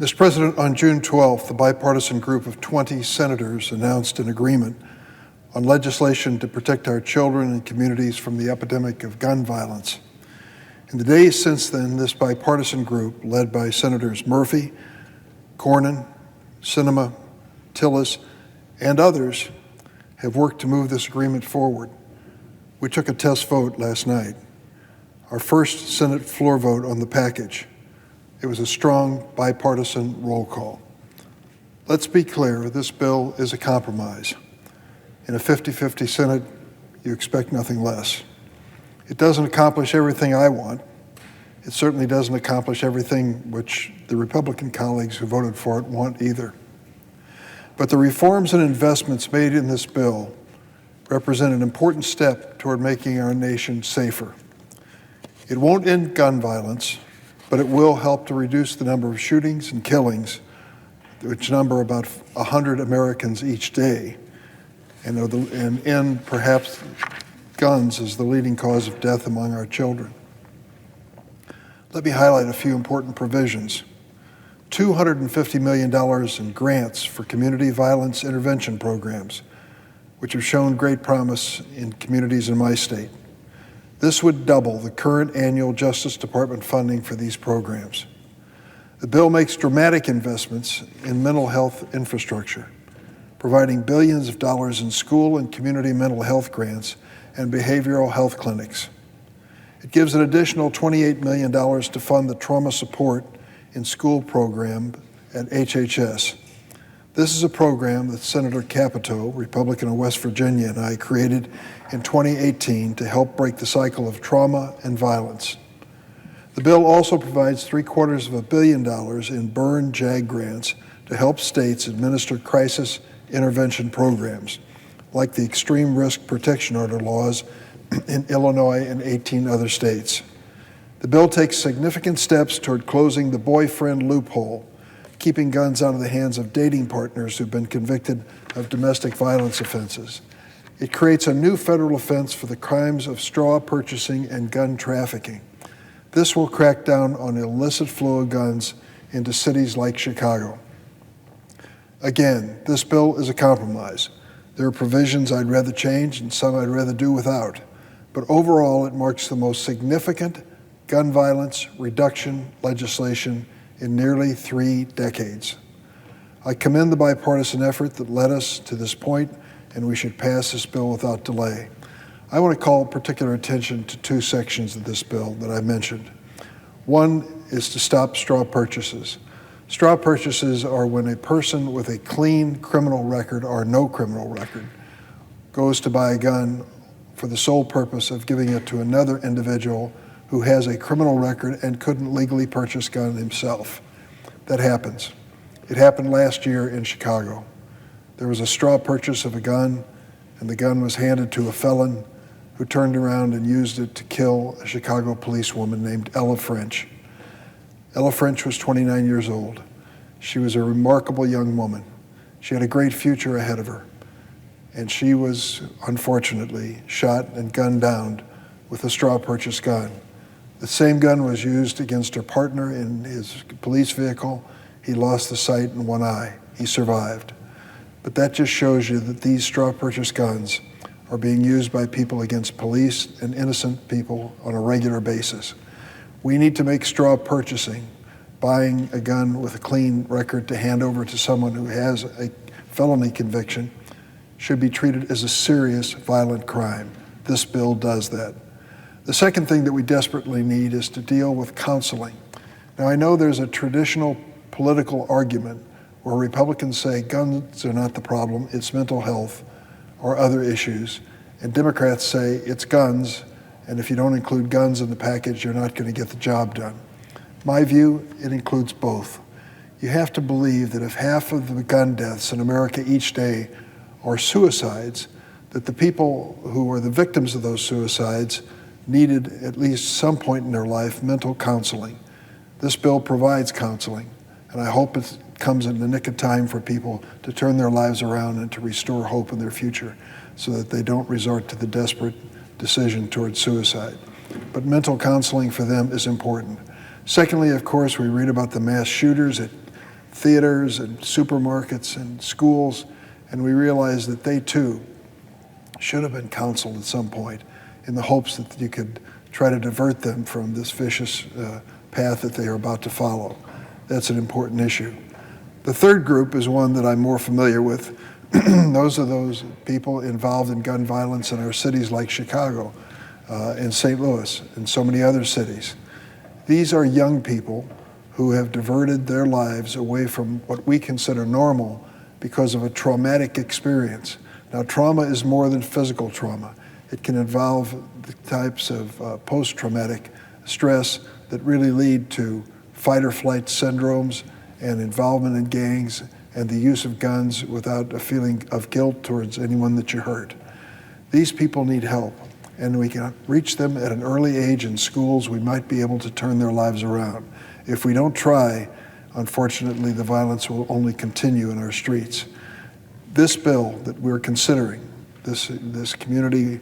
Mr. President, on June 12th, the bipartisan group of 20 senators announced an agreement on legislation to protect our children and communities from the epidemic of gun violence. In the days since then, this bipartisan group, led by Senators Murphy, Cornyn, Sinema, Tillis, and others, have worked to move this agreement forward. We took a test vote last night, our first Senate floor vote on the package. It was a strong bipartisan roll call. Let's be clear, this bill is a compromise. In a 50-50 Senate, you expect nothing less. It doesn't accomplish everything I want. It certainly doesn't accomplish everything which the Republican colleagues who voted for it want either. But the reforms and investments made in this bill represent an important step toward making our nation safer. It won't end gun violence, but it will help to reduce the number of shootings and killings, which number about 100 Americans each day, and end perhaps guns as the leading cause of death among our children. Let me highlight a few important provisions. $250 million in grants for community violence intervention programs, which have shown great promise in communities in my state. This would double the current annual Justice Department funding for these programs. The bill makes dramatic investments in mental health infrastructure, providing billions of dollars in school and community mental health grants and behavioral health clinics. It gives an additional $28 million to fund the trauma support in school program at HHS. This is a program that Senator Capito, Republican of West Virginia, and I created in 2018 to help break the cycle of trauma and violence. The bill also provides $750 million in burn JAG grants to help states administer crisis intervention programs, like the Extreme Risk Protection Order laws in Illinois and 18 other states. The bill takes significant steps toward closing the boyfriend loophole, keeping guns out of the hands of dating partners who've been convicted of domestic violence offenses. It creates a new federal offense for the crimes of straw purchasing and gun trafficking. This will crack down on illicit flow of guns into cities like Chicago. Again, this bill is a compromise. There are provisions I'd rather change and some I'd rather do without. But overall, it marks the most significant gun violence reduction legislation in nearly 3 decades. I commend the bipartisan effort that led us to this point, and we should pass this bill without delay. I want to call particular attention to 2 sections of this bill that I mentioned. One is to stop straw purchases. Straw purchases are when a person with a clean criminal record or no criminal record goes to buy a gun for the sole purpose of giving it to another individual who has a criminal record and couldn't legally purchase a gun himself. That happens. It happened last year in Chicago. There was a straw purchase of a gun, and the gun was handed to a felon who turned around and used it to kill a Chicago policewoman named Ella French. Ella French was 29 years old. She was a remarkable young woman. She had a great future ahead of her, and she was unfortunately shot and gunned down with a straw purchase gun. The same gun was used against her partner in his police vehicle. He lost the sight in one eye. He survived. But that just shows you that these straw purchase guns are being used by people against police and innocent people on a regular basis. We need to make straw purchasing, buying a gun with a clean record to hand over to someone who has a felony conviction, should be treated as a serious violent crime. This bill does that. The second thing that we desperately need is to deal with counseling. Now, I know there's a traditional political argument where Republicans say guns are not the problem, it's mental health or other issues, and Democrats say it's guns, and if you don't include guns in the package, you're not going to get the job done. My view, it includes both. You have to believe that if half of the gun deaths in America each day are suicides, that the people who are the victims of those suicides needed at least some point in their life mental counseling. This bill provides counseling, and I hope it comes in the nick of time for people to turn their lives around and to restore hope in their future so that they don't resort to the desperate decision towards suicide. But mental counseling for them is important. Secondly, of course, we read about the mass shooters at theaters and supermarkets and schools, and we realized that they too should have been counseled at some point in the hopes that you could try to divert them from this vicious path that they are about to follow. That's an important issue. The third group is one that I'm more familiar with. Those are those people involved in gun violence in our cities like Chicago and St. Louis and so many other cities. These are young people who have diverted their lives away from what we consider normal because of a traumatic experience. Now, trauma is more than physical trauma. It can involve the types of post-traumatic stress that really lead to fight or flight syndromes and involvement in gangs and the use of guns without a feeling of guilt towards anyone that you hurt. These people need help, and we can reach them at an early age in schools. We might be able to turn their lives around. If we don't try, unfortunately, the violence will only continue in our streets. This bill that we're considering, this community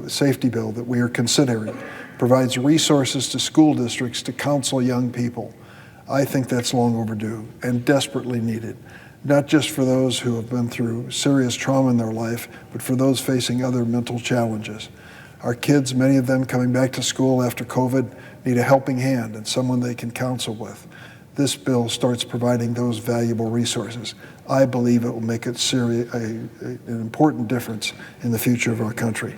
safety bill that we are considering, provides resources to school districts to counsel young people. I think that's long overdue and desperately needed, not just for those who have been through serious trauma in their life, but for those facing other mental challenges. Our kids, many of them coming back to school after COVID, need a helping hand and someone they can counsel with. This bill starts providing those valuable resources. I believe it will make an important difference in the future of our country.